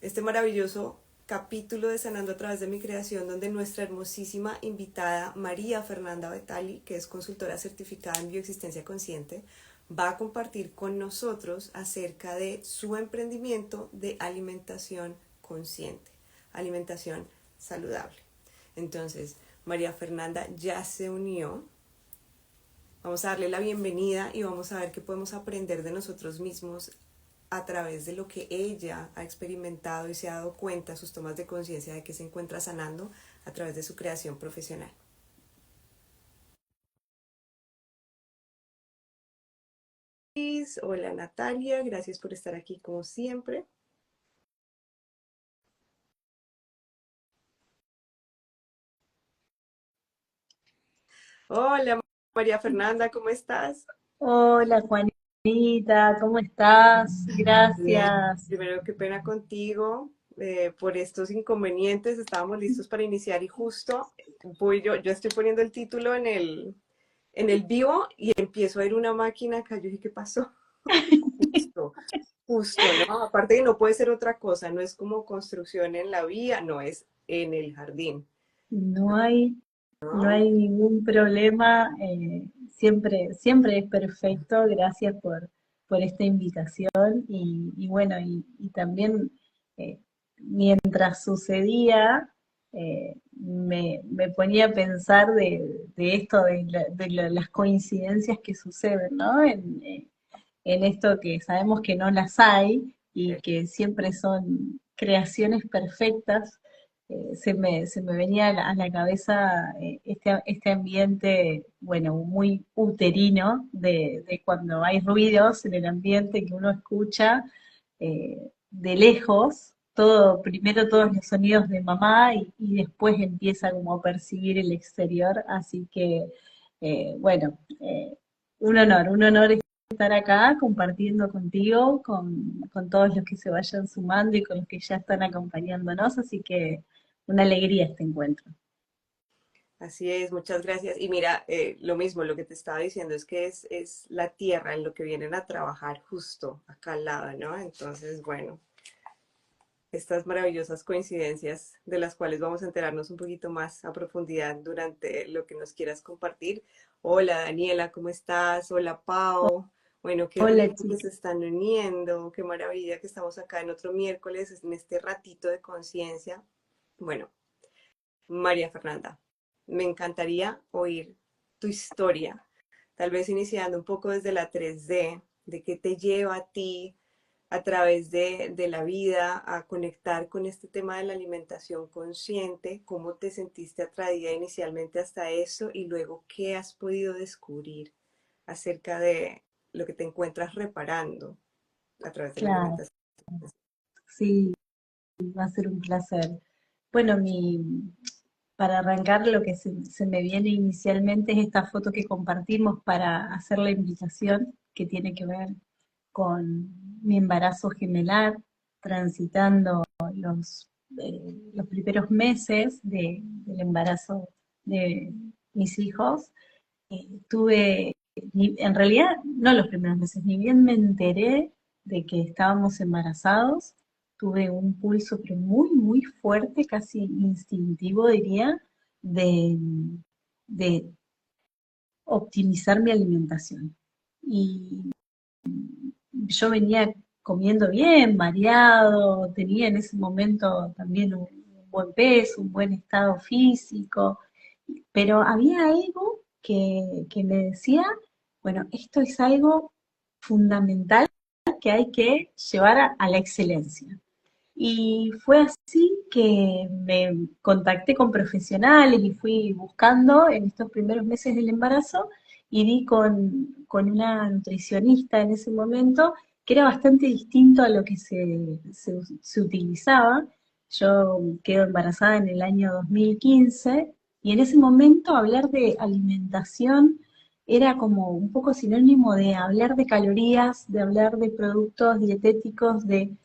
este maravilloso capítulo de Sanando a través de mi creación, donde nuestra hermosísima invitada María Fernanda Betali, que es consultora certificada en bioexistencia consciente, va a compartir con nosotros acerca de su emprendimiento de alimentación consciente, alimentación saludable. Entonces, María Fernanda ya se unió. Vamos a darle la bienvenida y vamos a ver qué podemos aprender de nosotros mismos a través de lo que ella ha experimentado y se ha dado cuenta, sus tomas de conciencia de que se encuentra sanando a través de su creación profesional. Hola Natalia, gracias por estar aquí como siempre. Hola María Fernanda, ¿cómo estás? Hola Juanita, ¿cómo estás? Bien, Gracias. primero qué pena contigo por estos inconvenientes, estábamos listos para iniciar y justo yo estoy poniendo el título en el vivo y empiezo a ir una máquina acá, yo dije, ¿qué pasó? Justo, justo, ¿no? Aparte que no puede ser otra cosa, no es como construcción en la vía, no es en el jardín, No hay, no ¿no? hay ningún problema, siempre es perfecto. Gracias por esta invitación y bueno, y también eh, mientras sucedía, me ponía a pensar de esto, las coincidencias que suceden, ¿no? En esto que sabemos que no las hay y que siempre son creaciones perfectas. Se me venía a la cabeza este ambiente, bueno, muy uterino de cuando hay ruidos en el ambiente que uno escucha de lejos, todo, primero todos los sonidos de mamá y después empieza como a percibir el exterior, así que bueno, un honor estar acá compartiendo contigo, con todos los que se vayan sumando y con los que ya están acompañándonos, así que una alegría este encuentro. Así es, muchas gracias. Y mira, lo mismo, lo que te estaba diciendo es que es la tierra en lo que vienen a trabajar justo acá al lado, ¿no? Entonces, bueno, estas maravillosas coincidencias de las cuales vamos a enterarnos un poquito más a profundidad durante lo que nos quieras compartir. Hola Daniela, ¿cómo estás? Hola Pau. Bueno, qué Hola rico que chicos. se están uniendo, qué maravilla que estamos acá en otro miércoles, en este ratito de conciencia. Bueno, María Fernanda, me encantaría oír tu historia, tal vez iniciando un poco desde la 3D, de qué te lleva a ti a través de la vida a conectar con este tema de la alimentación consciente, cómo te sentiste atraída inicialmente hasta eso y luego qué has podido descubrir acerca de lo que te encuentras reparando a través de la Claro, alimentación. sí, va a ser un placer. Bueno, para arrancar lo que se me viene inicialmente es esta foto que compartimos para hacer la invitación que tiene que ver con mi embarazo gemelar, transitando los primeros meses del embarazo de mis hijos. Tuve, en realidad, no los primeros meses, ni bien me enteré de que estábamos embarazados, tuve un pulso pero muy, muy fuerte, casi instintivo diría, de, de optimizar mi alimentación. Y yo venía comiendo bien, variado, tenía en ese momento también un buen peso, un buen estado físico, pero había algo que me decía, bueno, esto es algo fundamental que hay que llevar a la excelencia. Y fue así que me contacté con profesionales y fui buscando en estos primeros meses del embarazo y di con una nutricionista en ese momento que era bastante distinto a lo que se utilizaba. Yo quedo embarazada en el año 2015 y en ese momento hablar de alimentación era como un poco sinónimo de hablar de calorías, de hablar de productos dietéticos, de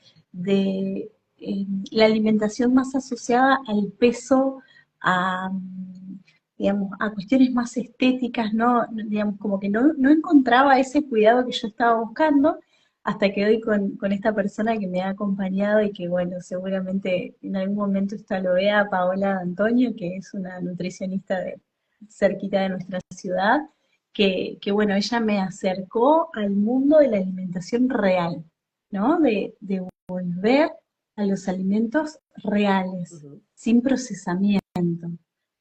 la alimentación más asociada al peso, a, digamos, a cuestiones más estéticas, ¿no? Digamos, como que no encontraba ese cuidado que yo estaba buscando, hasta que hoy con esta persona que me ha acompañado y que, bueno, seguramente en algún momento esta lo vea, Paola Antonio, que es una nutricionista de, cerquita de nuestra ciudad, bueno, ella me acercó al mundo de la alimentación real, ¿no? De volver a los alimentos reales, Ujú. sin procesamiento,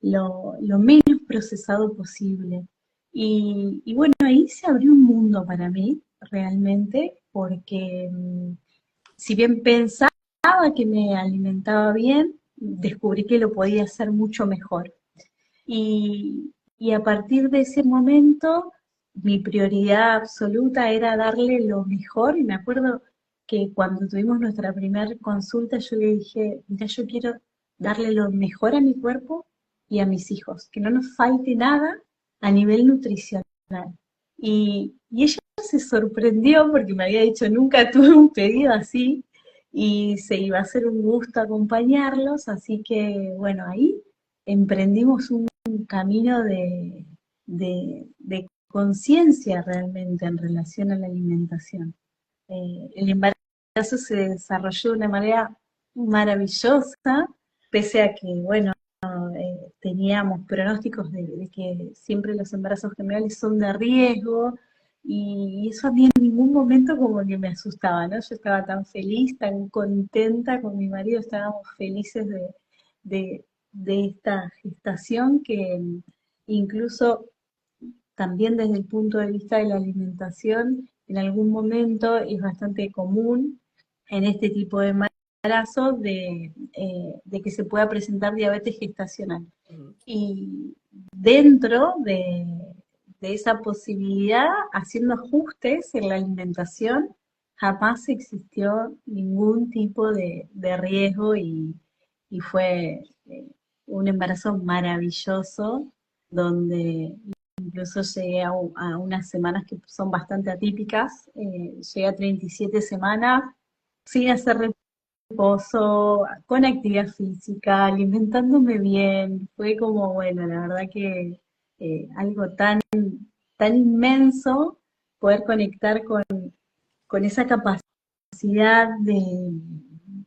lo menos procesado posible. Y bueno, ahí se abrió un mundo para mí, realmente, porque si bien pensaba que me alimentaba bien, descubrí que lo podía hacer mucho mejor. Y a partir de ese momento, mi prioridad absoluta era darle lo mejor. Y me acuerdo que cuando tuvimos nuestra primera consulta, yo le dije, mira, yo quiero darle lo mejor a mi cuerpo y a mis hijos, que no nos falte nada a nivel nutricional. Y ella se sorprendió porque me había dicho, nunca tuve un pedido así y se iba a ser un gusto acompañarlos. Así que, bueno, ahí emprendimos un camino de conciencia realmente en relación a la alimentación. El embarazo se desarrolló de una manera maravillosa, pese a que, bueno, teníamos pronósticos de que siempre los embarazos gemelos son de riesgo, y eso a mí en ningún momento como que me asustaba, ¿no? Yo estaba tan feliz, tan contenta con mi marido, estábamos felices de, de esta gestación que incluso también desde el punto de vista de la alimentación, en algún momento es bastante común en este tipo de embarazo de que se pueda presentar diabetes gestacional. Ujú. Y dentro de esa posibilidad, haciendo ajustes en la alimentación, jamás existió ningún tipo de riesgo y fue un embarazo maravilloso donde incluso llegué a unas semanas que son bastante atípicas, llegué a 37 semanas sin hacer reposo, con actividad física, alimentándome bien. Fue como, bueno, la verdad que algo tan inmenso poder conectar con esa capacidad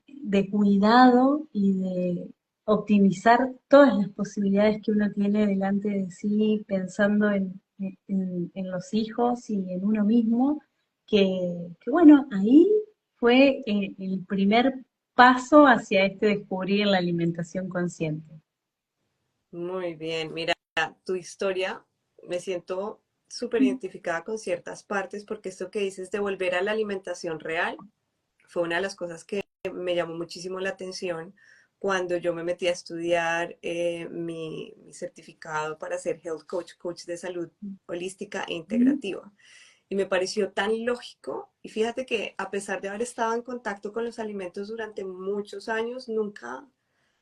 de cuidado y de optimizar todas las posibilidades que uno tiene delante de sí, pensando en los hijos y en uno mismo, que bueno, ahí fue el primer paso hacia este descubrir la alimentación consciente. Muy bien, mira, tu historia, me siento súper identificada con ciertas partes porque esto que dices de volver a la alimentación real fue una de las cosas que me llamó muchísimo la atención cuando yo me metí a estudiar mi certificado para ser health coach, coach de salud holística e integrativa. Y me pareció tan lógico. Y fíjate que a pesar de haber estado en contacto con los alimentos durante muchos años, nunca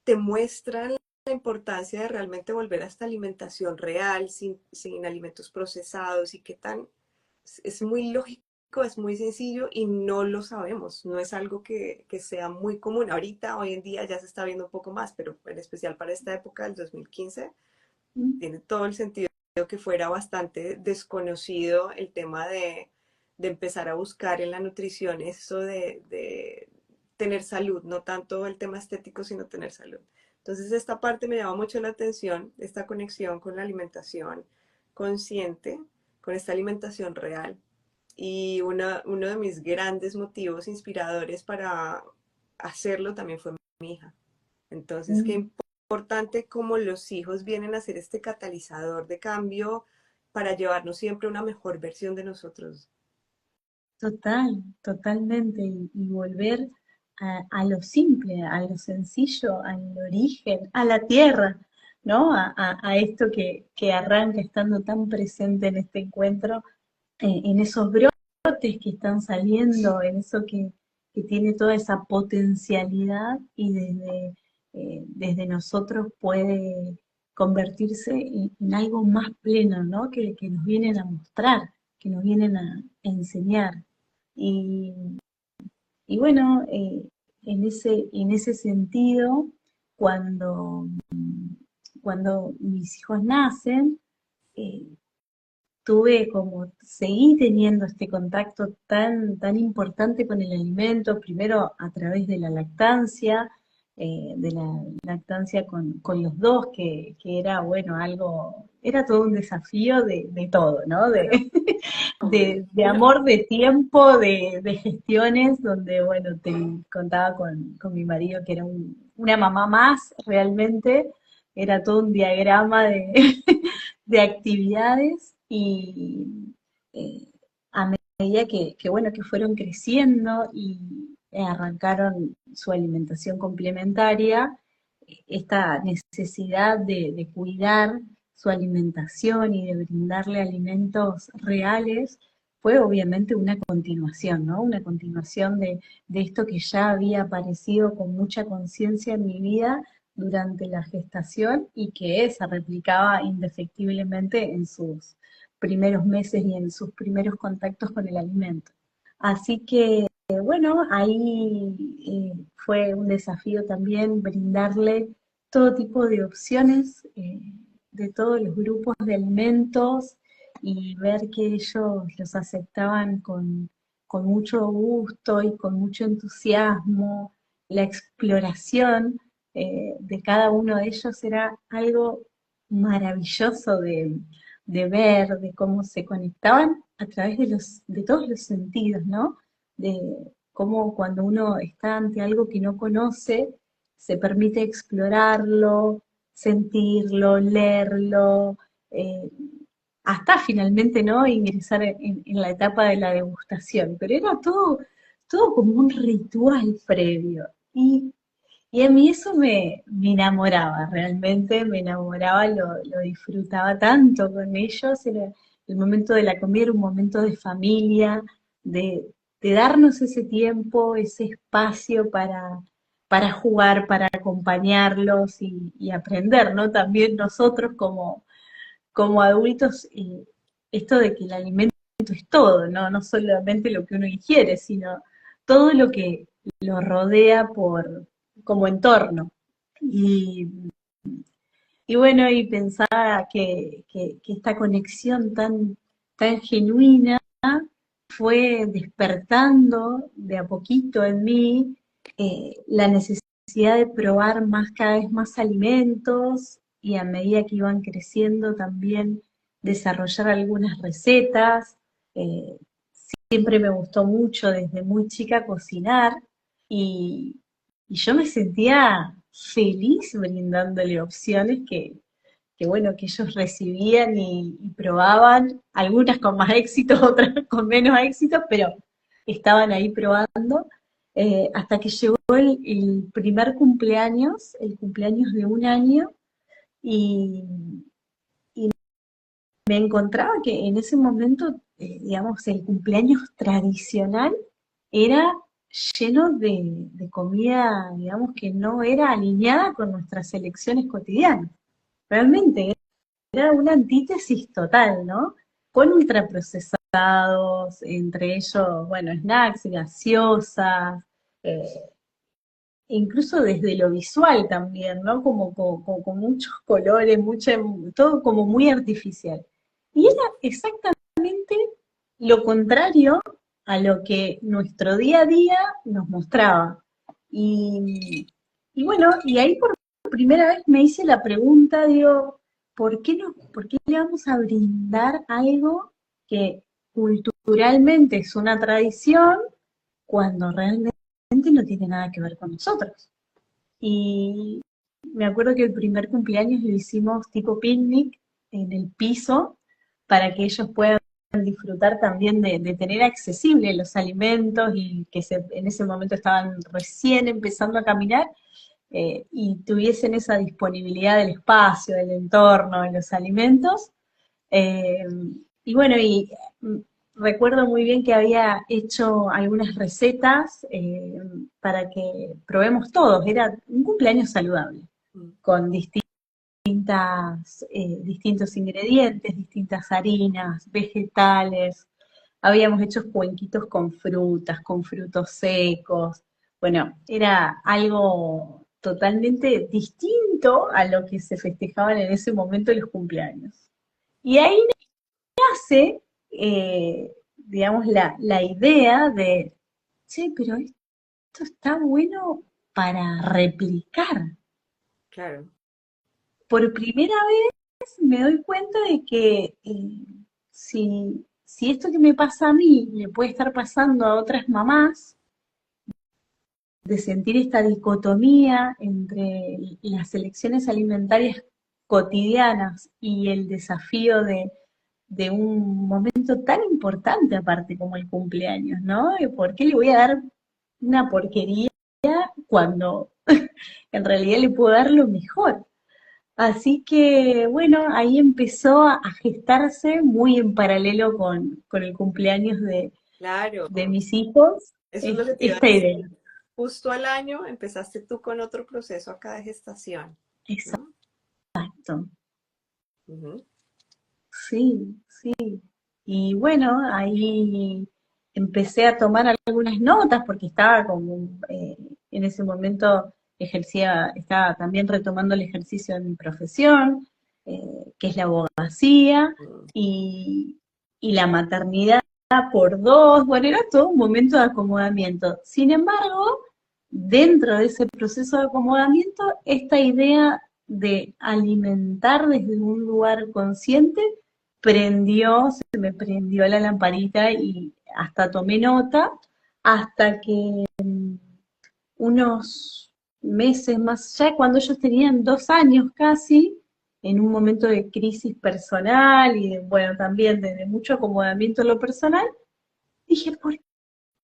te muestran la importancia de realmente volver a esta alimentación real, sin alimentos procesados y qué tan... Es muy lógico, es muy sencillo y no lo sabemos. No es algo que sea muy común. Ahorita, hoy en día ya se está viendo un poco más, pero en especial para esta época del 2015, tiene todo el sentido que fuera bastante desconocido el tema de empezar a buscar en la nutrición eso de tener salud, no tanto el tema estético, sino tener salud. Entonces esta parte me llama mucho la atención, esta conexión con la alimentación consciente, con esta alimentación real. Y uno de mis grandes motivos inspiradores para hacerlo también fue mi hija. Entonces, qué importante como los hijos vienen a ser este catalizador de cambio para llevarnos siempre a una mejor versión de nosotros. Totalmente, y volver a lo simple, a lo sencillo, al origen, a la tierra, ¿no? A esto que arranca estando tan presente en este encuentro, en esos brotes que están saliendo, en eso que tiene toda esa potencialidad y desde nosotros puede convertirse en algo más pleno, ¿no? Que nos vienen a mostrar, que nos vienen a enseñar. Y, y bueno, en ese sentido, cuando, cuando mis hijos nacen, eh, seguí teniendo este contacto tan importante con el alimento, primero a través de la lactancia con los dos, que era, bueno, era todo un desafío de todo, ¿no? Hombre, De amor, de tiempo, de gestiones, donde, bueno, te contaba con mi marido que era una mamá más realmente, era todo un diagrama de actividades y eh, a medida bueno, que fueron creciendo y arrancaron su alimentación complementaria, esta necesidad de cuidar su alimentación y de brindarle alimentos reales fue obviamente una continuación, ¿no? Una continuación de esto que ya había aparecido con mucha conciencia en mi vida durante la gestación y que se replicaba indefectiblemente en sus primeros meses y en sus primeros contactos con el alimento. Así que, bueno, ahí fue un desafío también brindarle todo tipo de opciones de todos los grupos de alimentos y ver que ellos los aceptaban con mucho gusto y con mucho entusiasmo. La exploración de cada uno de ellos era algo maravilloso de ver, de cómo se conectaban a través de todos los sentidos, ¿no? De cómo cuando uno está ante algo que no conoce, se permite explorarlo, sentirlo, leerlo, eh, hasta finalmente, ¿no? Ingresar en la etapa de la degustación. Pero era todo como un ritual previo. Y a mí eso me enamoraba, realmente me enamoraba, lo disfrutaba tanto con ellos. Era el momento de la comida, era un momento de familia, de, de darnos ese tiempo, ese espacio para jugar, para acompañarlos y aprender, ¿no? También nosotros como adultos, esto de que el alimento es todo, ¿no? No solamente lo que uno ingiere, sino todo lo que lo rodea como entorno. Y, y bueno, y pensaba que esta conexión tan genuina fue despertando de a poquito en mí la necesidad de probar cada vez más alimentos y a medida que iban creciendo también desarrollar algunas recetas. Eh, Siempre me gustó mucho desde muy chica cocinar y, y yo me sentía feliz brindándole opciones bueno, que ellos recibían y probaban, algunas con más éxito, otras con menos éxito, pero estaban ahí probando, hasta que llegó el primer cumpleaños, el cumpleaños de un año, y, y me encontraba que en ese momento, digamos, el cumpleaños tradicional era lleno de comida, digamos, que no era alineada con nuestras elecciones cotidianas. Realmente era una antítesis total, ¿no? Con ultraprocesados, entre ellos, bueno, snacks, gaseosas, eh, incluso desde lo visual también, ¿no? Con muchos colores, todo como muy artificial. Y era exactamente lo contrario a lo que nuestro día a día nos mostraba. Y, y bueno, y ahí por primera vez me hice la pregunta, digo, ¿por qué le vamos a brindar algo que culturalmente es una tradición cuando realmente no tiene nada que ver con nosotros? Y me acuerdo que el primer cumpleaños lo hicimos tipo picnic en el piso para que ellos puedan disfrutar también de tener accesibles los alimentos y que en ese momento estaban recién empezando a caminar y tuviesen esa disponibilidad del espacio, del entorno, de los alimentos. Eh, y bueno, recuerdo muy bien que había hecho algunas recetas para que probemos todos. Era un cumpleaños saludable, mm, con distintos ingredientes, distintas harinas, vegetales. Habíamos hecho cuenquitos con frutas, con frutos secos. Bueno, era algo totalmente distinto a lo que se festejaban en ese momento los cumpleaños. Y ahí nace, digamos, la idea de, che, pero esto está bueno para replicar. Claro. Por primera vez me doy cuenta de que si esto que me pasa a mí le puede estar pasando a otras mamás, de sentir esta dicotomía entre las elecciones alimentarias cotidianas y el desafío de un momento tan importante aparte como el cumpleaños, ¿no? ¿Por qué le voy a dar una porquería cuando en realidad le puedo dar lo mejor? Así que bueno, ahí empezó a gestarse muy en paralelo con el cumpleaños Claro, de mis hijos, eso es lo que te iba a esta idea. decir. Justo al año empezaste tú con otro proceso acá de gestación, ¿no? Exacto. Ujú. Sí, sí. Y bueno, ahí empecé a tomar algunas notas porque estaba como, en ese momento estaba también retomando el ejercicio de mi profesión, que es la abogacía, Mm. y, y la maternidad por dos, bueno, era todo un momento de acomodamiento. Sin embargo, dentro de ese proceso de acomodamiento, esta idea de alimentar desde un lugar consciente se me prendió la lamparita y hasta tomé nota, hasta que unos meses más allá, cuando ellos tenían 2 años casi, en un momento de crisis personal y bueno, también de mucho acomodamiento en lo personal, dije, ¿por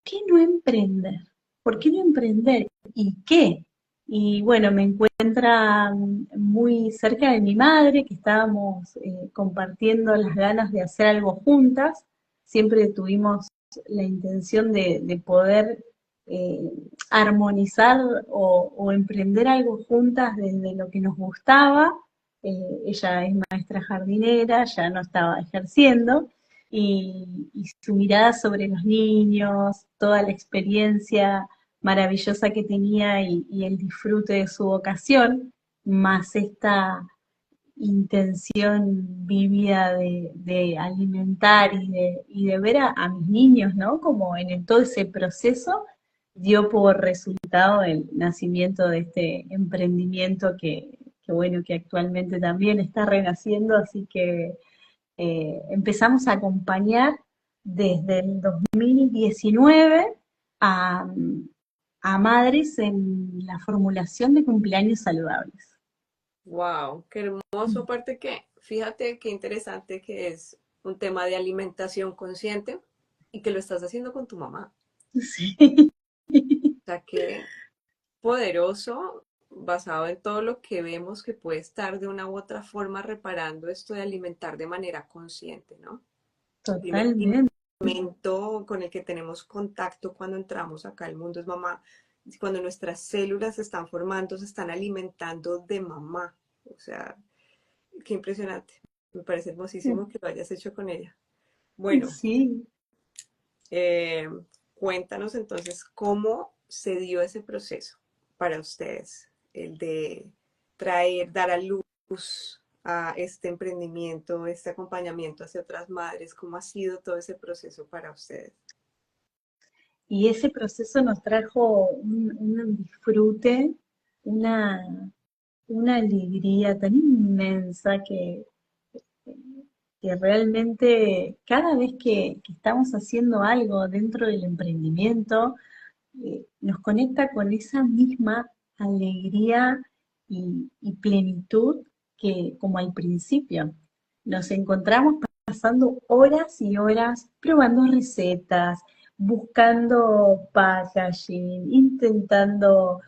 qué no emprender? ¿Por qué no emprender? ¿Y qué? Y bueno, me encuentra muy cerca de mi madre, que estábamos compartiendo las ganas de hacer algo juntas. Siempre tuvimos la intención de poder eh, armonizar o emprender algo juntas desde lo que nos gustaba. Ella es maestra jardinera, ya no estaba ejerciendo, y su mirada sobre los niños, toda la experiencia maravillosa que tenía y el disfrute de su vocación, más esta intención vívida de alimentar y de ver a mis niños, ¿no? Como todo ese proceso dio por resultado el nacimiento de este emprendimiento bueno, que actualmente también está renaciendo, así que empezamos a acompañar desde el 2019 a, a madres en la formulación de cumpleaños saludables. Wow, qué hermoso. Aparte que, fíjate qué interesante que es un tema de alimentación consciente y que lo estás haciendo con tu mamá. Sí. O sea, qué poderoso basado en todo lo que vemos que puede estar de una u otra forma reparando esto de alimentar de manera consciente, ¿no? Primer Totalmente. elemento con el que tenemos contacto cuando entramos acá al mundo es mamá. Cuando nuestras células se están formando, se están alimentando de mamá. O sea, qué impresionante. Me parece hermosísimo que lo hayas hecho con ella. Bueno, Sí. eh, cuéntanos entonces cómo se dio ese proceso para ustedes, el de traer, dar a luz a este emprendimiento, este acompañamiento hacia otras madres, cómo ha sido todo ese proceso para ustedes. Y ese proceso nos trajo un disfrute, una, una alegría tan inmensa que realmente cada vez que estamos haciendo algo dentro del emprendimiento, nos conecta con esa misma alegría y plenitud que como al principio. Nos encontramos pasando horas y horas probando recetas, buscando packaging, intentando,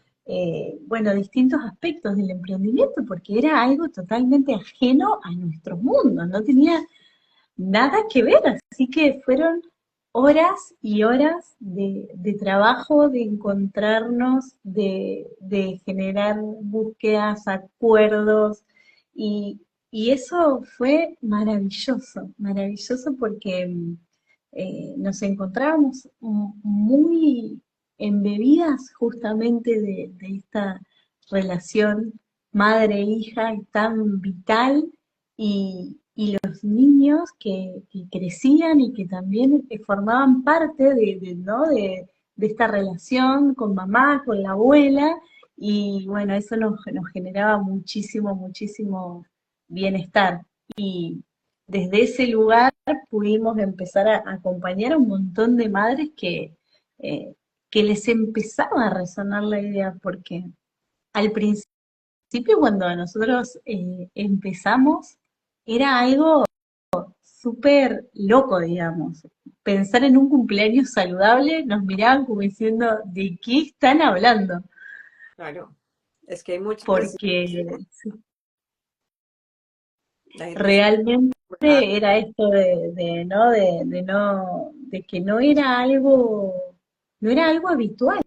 bueno, distintos aspectos del emprendimiento, porque era algo totalmente ajeno a nuestro mundo, no tenía nada que ver, así que fueron horas y horas de trabajo, de encontrarnos, de generar búsquedas, acuerdos, y eso fue maravilloso, maravilloso porque nos encontrábamos muy embebidas justamente de esta relación madre-hija tan vital y los niños que crecían y que también formaban parte ¿no? de esta relación con mamá, con la abuela, y bueno, eso nos generaba muchísimo, muchísimo bienestar. Y desde ese lugar pudimos empezar a acompañar a un montón de madres eh, que les empezaba a resonar la idea, porque al principio cuando nosotros empezamos era algo súper loco, digamos. Pensar en un cumpleaños saludable nos miraban como diciendo, ¿de qué están hablando? Claro, es que hay muchas, pues Porque la gente está realmente acostumbrada. era esto ¿no? De no, de que no era algo habitual.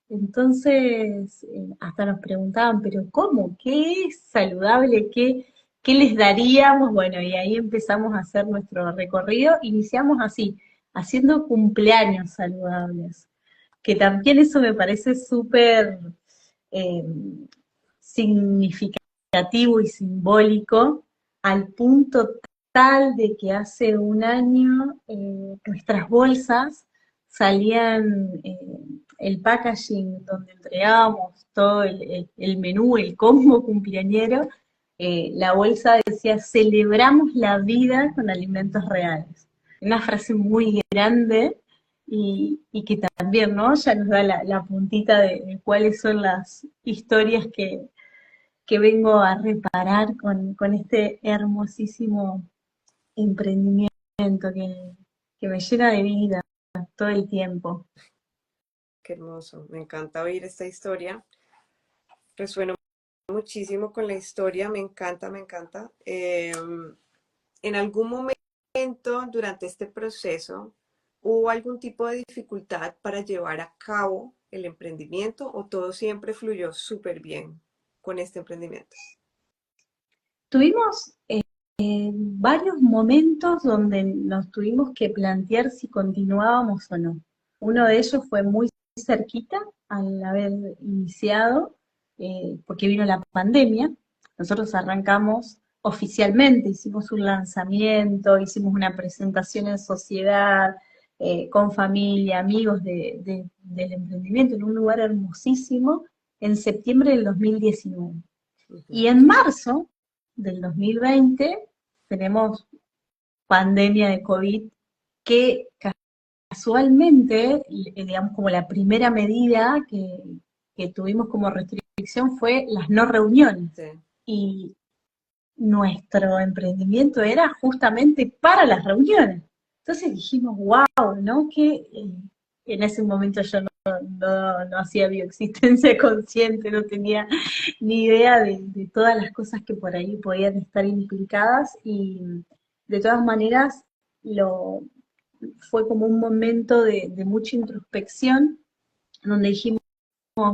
Entonces, hasta nos preguntaban, pero ¿cómo? ¿Qué es saludable? ¿Qué les daríamos? Bueno, y ahí empezamos a hacer nuestro recorrido. Iniciamos así, haciendo cumpleaños saludables, que también eso me parece súper eh, significativo y simbólico, al punto tal de que hace un año nuestras bolsas salían, el packaging donde entregábamos todo el menú, el combo cumpleañero, la bolsa decía, celebramos la vida con alimentos reales. Una frase muy grande y que también, ¿no? Ya nos da la puntita de cuáles son las historias que vengo a reparar con este hermosísimo emprendimiento que me llena de vida todo el tiempo. Qué hermoso, me encanta oír esta historia. Resueno muchísimo con la historia, me encanta, me encanta. ¿En algún momento durante este proceso hubo algún tipo de dificultad para llevar a cabo el emprendimiento o todo siempre fluyó súper bien con este emprendimiento? Tuvimos varios momentos donde nos tuvimos que plantear si continuábamos o no. Uno de ellos fue muy cerquita al haber iniciado, porque vino la pandemia. Nosotros arrancamos oficialmente, hicimos un lanzamiento, hicimos una presentación en sociedad, con familia, amigos del emprendimiento, en un lugar hermosísimo, en septiembre del 2019. Ujú. Y en marzo del 2020 tenemos pandemia de COVID que casualmente, digamos, como la primera medida que tuvimos como restricción fue las no reuniones. Sí, Y nuestro emprendimiento era justamente para las reuniones. Entonces dijimos, wow, ¿no? Que en ese momento yo no hacía bioexistencia consciente, no tenía ni idea de todas las cosas que por ahí podían estar implicadas y de todas maneras lo, fue como un momento de mucha introspección donde dijimos,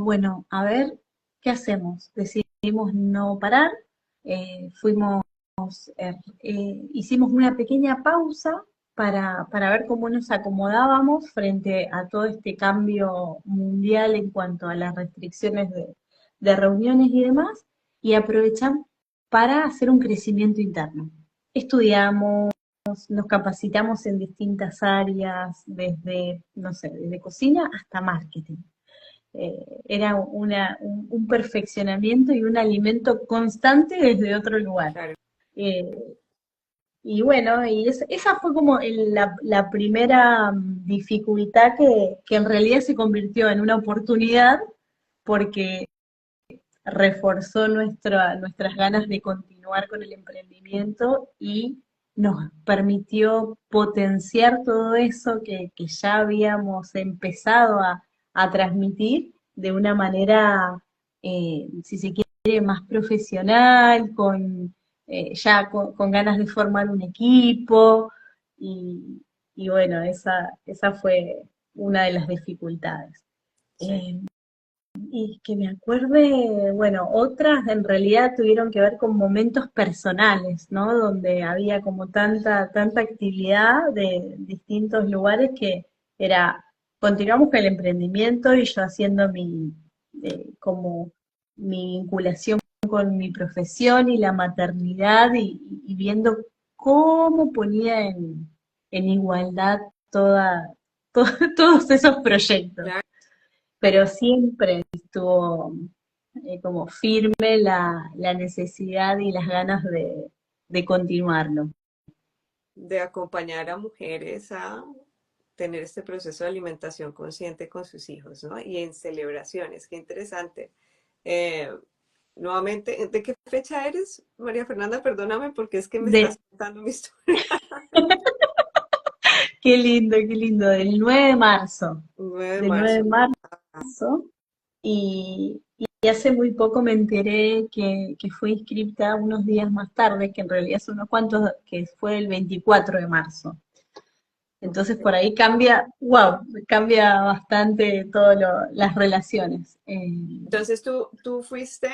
bueno, a ver, ¿qué hacemos? Decidimos no parar, fuimos, hicimos una pequeña pausa para ver cómo nos acomodábamos frente a todo este cambio mundial en cuanto a las restricciones de reuniones y demás, y aprovechamos para hacer un crecimiento interno. Estudiamos, nos capacitamos en distintas áreas, desde, no sé, desde cocina hasta marketing. Era un perfeccionamiento y un alimento constante desde otro lugar. claro. Eh, y bueno, esa fue como la primera dificultad que en realidad se convirtió en una oportunidad porque reforzó nuestras ganas de continuar con el emprendimiento y nos permitió potenciar todo eso que ya habíamos empezado a transmitir de una manera, si se quiere, más profesional, ya con ganas de formar un equipo y, y bueno, esa fue una de las dificultades. Sí. Eh, y que me acuerde, bueno, otras en realidad tuvieron que ver con momentos personales, ¿no? Donde había como tanta actividad de distintos lugares que era, continuamos con el emprendimiento y yo haciendo como mi vinculación con mi profesión y la maternidad y viendo cómo ponía en igualdad todos esos proyectos. Claro. Pero siempre estuvo como firme la necesidad y las ganas de continuarlo. De acompañar a mujeres a tener este proceso de alimentación consciente con sus hijos, ¿no? Y en celebraciones, qué interesante. Eh, Nuevamente, ¿de qué fecha eres, María Fernanda? Perdóname porque es que me De, estás contando mi historia. qué lindo, del 9 de marzo, 9 de del 9 de marzo. marzo, y hace muy poco me enteré que fue inscripta unos días más tarde, que en realidad son unos cuantos, que fue el 24 de marzo. Entonces por ahí cambia, wow, cambia bastante todas las relaciones. Entonces tú fuiste,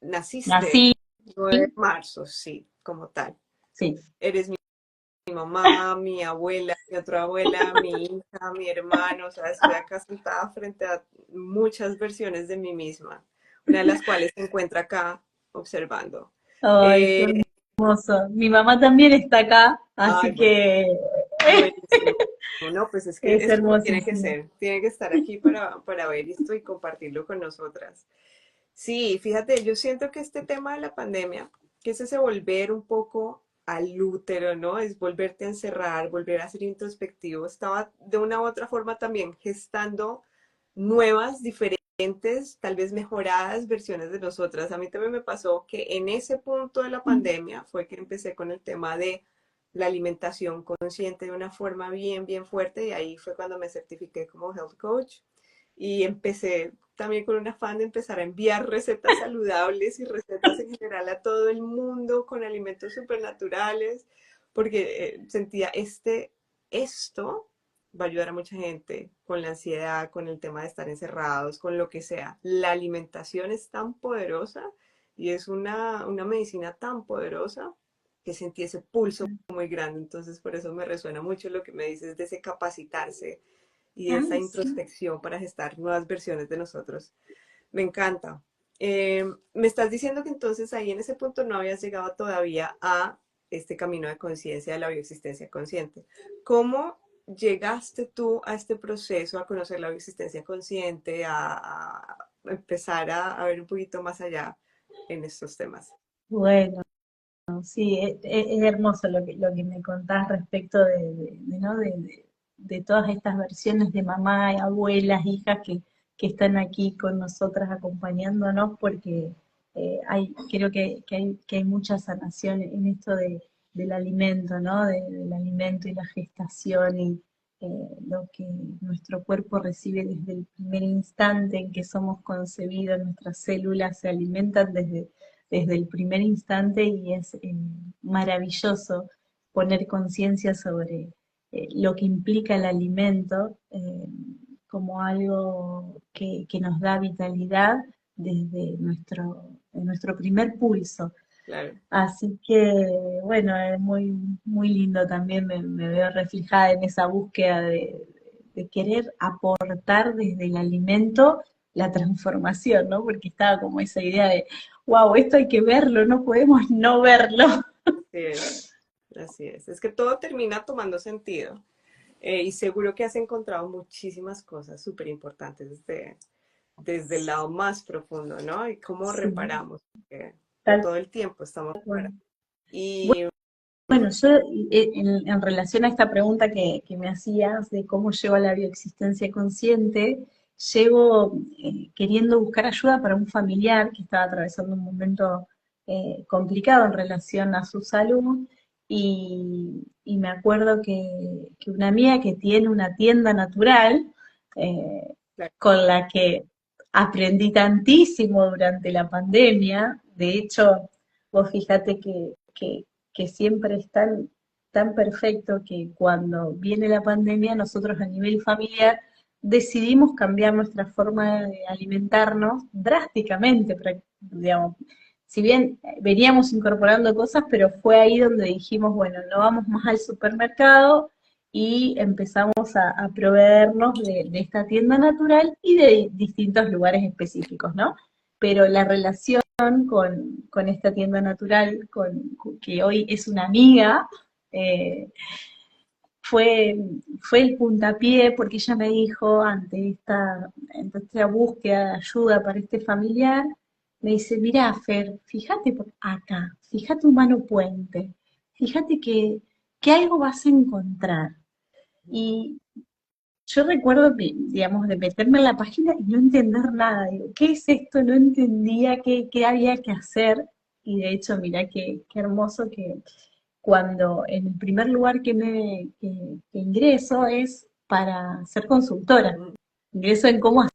naciste Nací, 9 de marzo, sí, como tal. sí. Eres mi mamá, mi abuela, mi otra abuela, mi hija, mi hermano, o sea, estoy acá sentada frente a muchas versiones de mí misma, una de las cuales se encuentra acá observando. Ay, qué Eh, hermoso. Mi mamá también está acá, Ay, así que buenísimo. No, pues es que es es como tiene que hermosísimo. ser, tiene que estar aquí para ver esto y compartirlo con nosotras. Sí, fíjate, yo siento que este tema de la pandemia, que es ese volver un poco al útero, ¿no? Es volverte a encerrar, volver a ser introspectivo. Estaba de una u otra forma también gestando nuevas, diferentes, tal vez mejoradas versiones de nosotras. A mí también me pasó que en ese punto de la pandemia fue que empecé con el tema de la alimentación consciente de una forma bien, bien fuerte y ahí fue cuando me certifiqué como health coach y empecé también con un afán de empezar a enviar recetas saludables y recetas en general a todo el mundo con alimentos supernaturales, porque sentía esto va a ayudar a mucha gente con la ansiedad, con el tema de estar encerrados, con lo que sea. La alimentación es tan poderosa y es una medicina tan poderosa que sentí ese pulso muy grande. Entonces, por eso me resuena mucho lo que me dices de ese capacitarse y esa Ay, sí. introspección para gestar nuevas versiones de nosotros. Me encanta. Me estás diciendo que entonces ahí en ese punto no habías llegado todavía a este camino de conciencia de la bioexistencia consciente. ¿Cómo llegaste tú a este proceso, a conocer la bioexistencia consciente, a empezar a ver un poquito más allá en estos temas? Bueno, sí, es hermoso lo que me contás respecto ¿no? De todas estas versiones de mamá, abuelas, hijas que están aquí con nosotras acompañándonos, porque creo que hay mucha sanación en esto del alimento, ¿no? Del alimento y la gestación y lo que nuestro cuerpo recibe desde el primer instante en que somos concebidos, nuestras células se alimentan desde el primer instante y es maravilloso poner conciencia sobre lo que implica el alimento como algo que nos da vitalidad desde nuestro primer pulso. Claro. Así que, bueno, es muy lindo también, me veo reflejada en esa búsqueda de querer aportar desde el alimento la transformación, ¿no? Porque estaba como esa idea de, wow, esto hay que verlo, no podemos no verlo. Así es. Así es. Es que todo termina tomando sentido. Y seguro que has encontrado muchísimas cosas súper importantes desde el lado más profundo, ¿no? Y cómo Sí, reparamos, porque tal todo el tiempo estamos cual. reparando. Y Bueno, yo en relación a esta pregunta que me hacías de cómo llevo a la bioexistencia consciente, llevo queriendo buscar ayuda para un familiar que estaba atravesando un momento complicado en relación a su salud y me acuerdo que una amiga que tiene una tienda natural eh, claro, con la que aprendí tantísimo durante la pandemia, de hecho, vos fíjate que siempre es tan perfecto que cuando viene la pandemia, nosotros a nivel familiar decidimos cambiar nuestra forma de alimentarnos drásticamente, digamos. Si bien veníamos incorporando cosas, pero fue ahí donde dijimos, bueno, no vamos más al supermercado y empezamos a proveernos de esta tienda natural y de distintos lugares específicos, ¿no? pero la relación con esta tienda natural, que hoy es una amiga, eh, fue, fue el puntapié porque ella me dijo ante esta búsqueda de ayuda para este familiar, me dice, mirá, Fer, fíjate acá, fíjate Humano Puente, fíjate que algo vas a encontrar. Y yo recuerdo, digamos, de meterme en la página y no entender nada. Digo, ¿qué es esto? No entendía qué había que hacer. Y de hecho, mirá qué hermoso que cuando en el primer lugar que ingreso es para ser consultora. Mm, Ingreso en cómo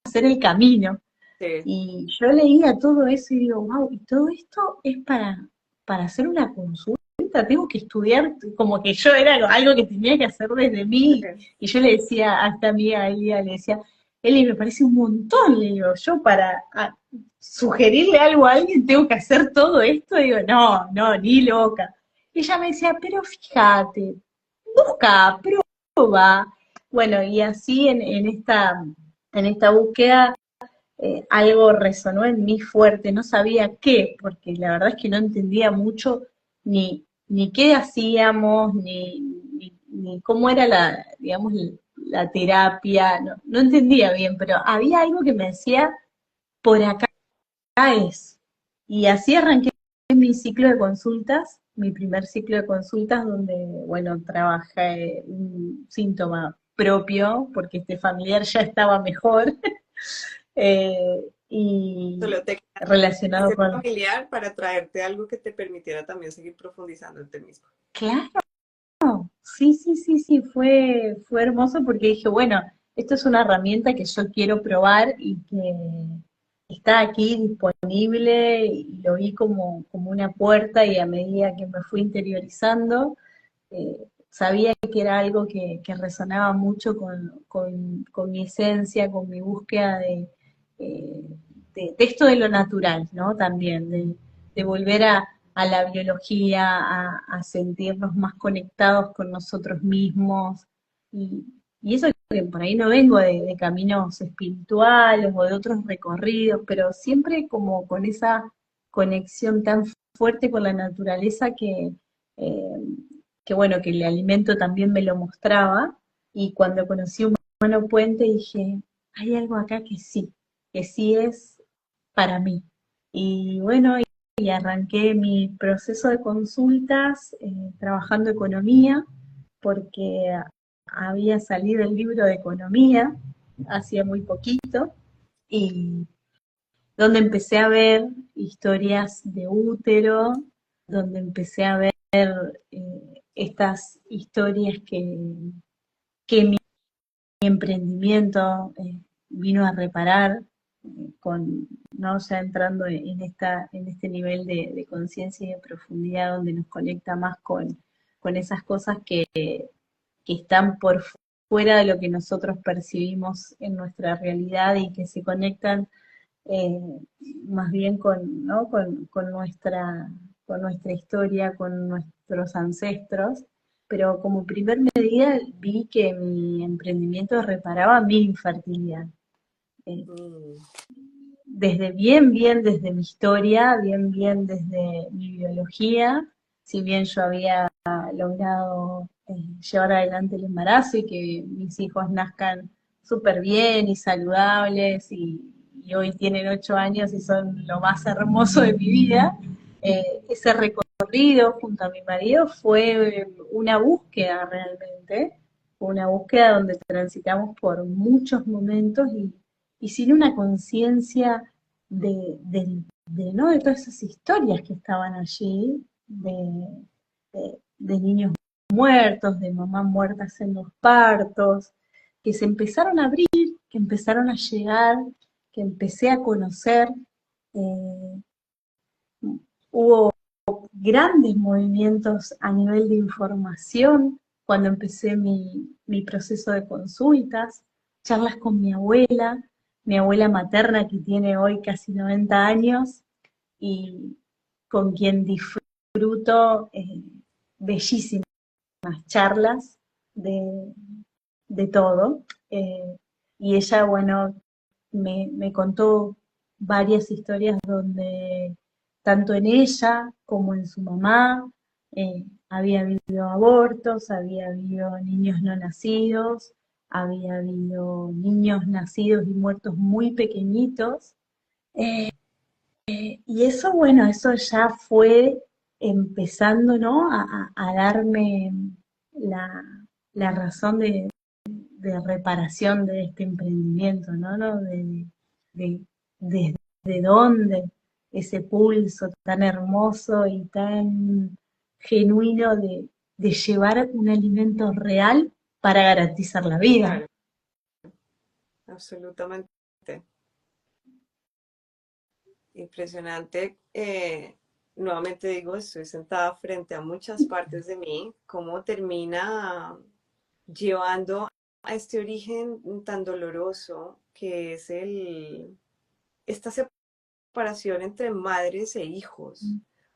hacer el camino. sí, Y yo leía todo eso y digo, wow, y todo esto es para hacer una consulta. Tengo que estudiar, como que yo era algo que tenía que hacer desde mí. sí. Y yo le decía a esta amiga Elia, le decía, Eli, me parece un montón, le digo, yo para sugerirle algo a alguien tengo que hacer todo esto. Digo, no, no, ni loca. Y ella me decía, pero fíjate, busca, prueba. Bueno, y así en esta búsqueda algo resonó en mí fuerte, no sabía qué, porque la verdad es que no entendía mucho ni qué hacíamos, ni cómo era digamos, la terapia, no entendía bien, pero había algo que me decía, por acá es. Y así arranqué mi ciclo de consultas, mi primer ciclo de consultas, donde, bueno, trabajé un síntoma propio, porque este familiar ya estaba mejor, y Solo te queda relacionado ese con... familiar para traerte algo que te permitiera también seguir profundizando en ti mismo. Claro, sí, sí, sí, sí, fue hermoso porque dije, bueno, esto es una herramienta que yo quiero probar y que está aquí disponible y lo vi como una puerta y a medida que me fui interiorizando, sabía que era algo que resonaba mucho con mi esencia, con mi búsqueda eh, de esto de lo natural, ¿no? También, de volver a la biología, a sentirnos más conectados con nosotros mismos. Y, y eso que por ahí no vengo de caminos espirituales o de otros recorridos, pero siempre como con esa conexión tan fuerte con la naturaleza eh, que bueno, que el alimento también me lo mostraba, y cuando conocí Humano Puente dije, hay algo acá que sí es para mí. Y bueno, y arranqué mi proceso de consultas trabajando economía, porque había salido el libro de economía hacía muy poquito, y donde empecé a ver historias de útero, donde empecé a ver estas historias que mi emprendimiento vino a reparar con, ¿no? Ya entrando en este nivel de conciencia y de profundidad donde nos conecta más con esas cosas que están por fuera de lo que nosotros percibimos en nuestra realidad y que se conectan eh, más bien ¿no? Con nuestra historia, con nuestros ancestros, pero como primer medida vi que mi emprendimiento reparaba mi infertilidad. Eh, Mm, Desde bien desde mi historia, bien desde mi biología, si bien yo había logrado llevar adelante el embarazo y que mis hijos nazcan súper bien y saludables y hoy tienen 8 años y son lo más hermoso de mi vida, ese recorrido junto a mi marido fue una búsqueda realmente, una búsqueda donde transitamos por muchos momentos y sin una conciencia ¿no? De todas esas historias que estaban allí, de niños muertos, de mamás muertas en los partos, que se empezaron a abrir, que empezaron a llegar, que empecé a conocer. eh, Hubo grandes movimientos a nivel de información cuando empecé mi proceso de consultas, charlas con mi abuela materna que tiene hoy casi 90 años y con quien disfruto bellísimas charlas de, de todo. Eh, y ella, bueno, me contó varias historias donde tanto en ella como en su mamá había habido abortos, había habido niños no nacidos, había habido niños nacidos y muertos muy pequeñitos. Eh, y eso, bueno, eso ya fue empezando, ¿no? A darme la, la razón de reparación de este emprendimiento, ¿no? ¿No? De- desde dónde ese pulso tan hermoso y tan genuino de llevar un alimento real para garantizar la vida. Claro, absolutamente. Impresionante. Nuevamente digo, estoy sentada frente a muchas partes de mí, cómo termina llevando a este origen tan doloroso que es esta separación entre madres e hijos,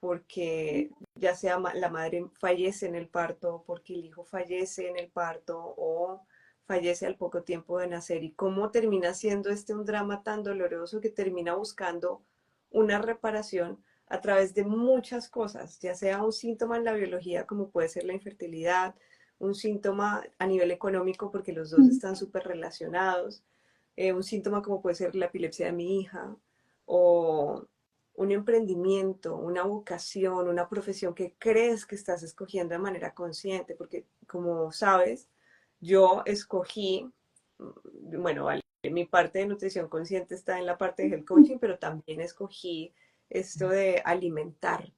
porque ya sea la madre fallece en el parto, porque el hijo fallece en el parto o fallece al poco tiempo de nacer, y cómo termina siendo este un drama tan doloroso que termina buscando una reparación a través de muchas cosas, ya sea un síntoma en la biología como puede ser la infertilidad, un síntoma a nivel económico porque los dos están súper relacionados, un síntoma como puede ser la epilepsia de mi hija, o un emprendimiento, una vocación, una profesión que crees que estás escogiendo de manera consciente, porque como sabes, yo escogí, bueno, vale, mi parte de nutrición consciente está en la parte de health coaching, pero también escogí esto de alimentar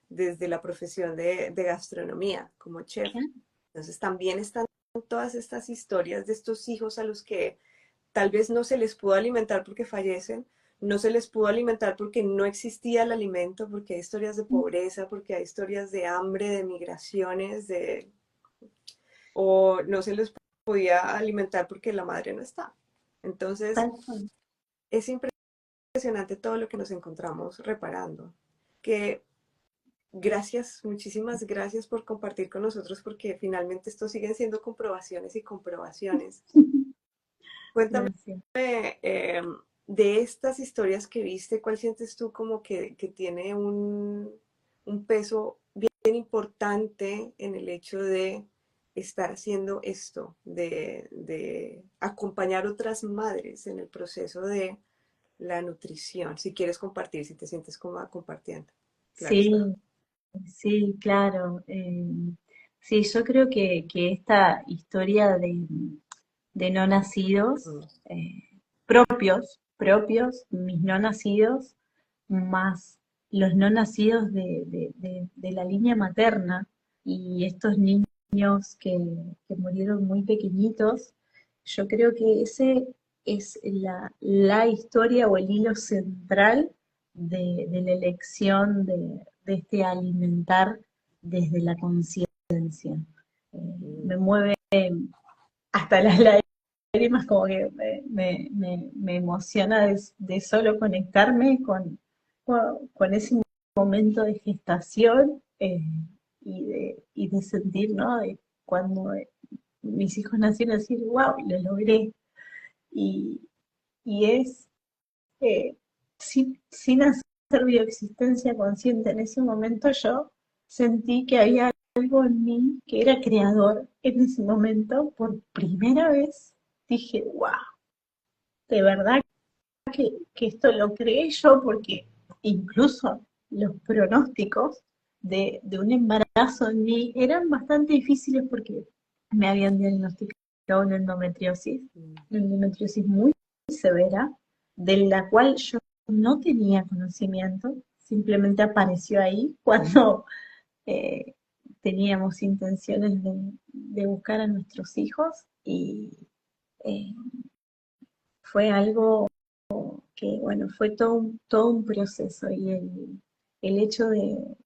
desde la profesión de gastronomía como chef. Entonces también están todas estas historias de estos hijos a los que tal vez no se les pudo alimentar porque fallecen, no se les pudo alimentar porque no existía el alimento, porque hay historias de pobreza, porque hay historias de hambre, de migraciones, o no se les podía alimentar porque la madre no está. Entonces, Tal cual. es impresionante todo lo que nos encontramos reparando. Que gracias, muchísimas gracias por compartir con nosotros, porque finalmente esto siguen siendo comprobaciones y comprobaciones. Cuéntame Gracias. eh, de estas historias que viste, ¿cuál sientes tú como que tiene un peso bien importante en el hecho de estar haciendo esto, de acompañar otras madres en el proceso de la nutrición? Si quieres compartir, si te sientes cómoda compartiendo. Claro Sí, está. sí, claro. Sí, yo creo que esta historia de no nacidos, Mm. propios, mis no nacidos, más los no nacidos de la línea materna y estos niños que murieron muy pequeñitos, yo creo que ese es la historia o el hilo central de la elección de este alimentar desde la conciencia. Me Mm. mueve hasta las lágrimas, como que me emociona de solo conectarme con ese momento de gestación y de sentir, ¿no? De cuando mis hijos nacieron, decir, wow, lo logré. Y, y es, sin hacer bioexistencia consciente en ese momento, yo sentí que había algo en mí que era creador en ese momento. Por primera vez dije, wow, de verdad que esto lo creé yo, porque incluso los pronósticos de un embarazo en mí eran bastante difíciles porque me habían diagnosticado Mm. una endometriosis muy severa, de la cual yo no tenía conocimiento, simplemente apareció ahí cuando eh, teníamos intenciones de buscar a nuestros hijos y eh, fue algo que, bueno, fue todo un proceso y el hecho de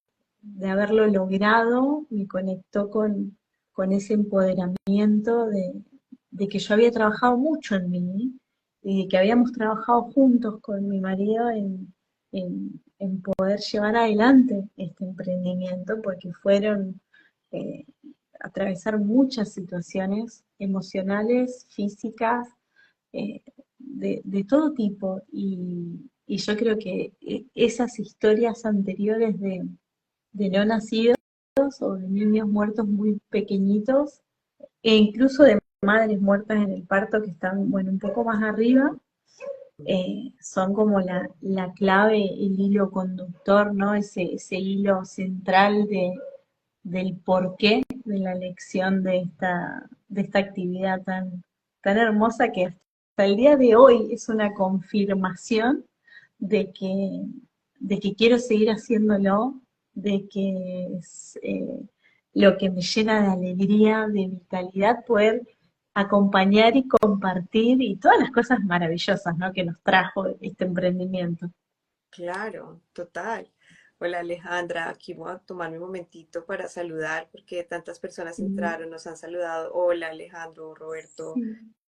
haberlo logrado me conectó con ese empoderamiento de que yo había trabajado mucho en mí y de que habíamos trabajado juntos con mi marido en poder llevar adelante este emprendimiento, porque fueron eh, atravesar muchas situaciones emocionales, físicas, de todo tipo y yo creo que esas historias anteriores de no nacidos o de niños muertos muy pequeñitos, e incluso de madres muertas en el parto que están, bueno, un poco más arriba, son como la clave, el hilo conductor, ¿no? Ese hilo central del porqué de la elección de esta actividad tan hermosa que hasta el día de hoy es una confirmación de que, de que quiero seguir haciéndolo, de que es lo que me llena de alegría, de vitalidad, poder acompañar y compartir y todas las cosas maravillosas, ¿no?, que nos trajo este emprendimiento. Claro, total. Hola Alejandra, aquí voy a tomarme un momentito para saludar porque tantas personas entraron, nos han saludado. Hola Alejandro, Roberto, Sí.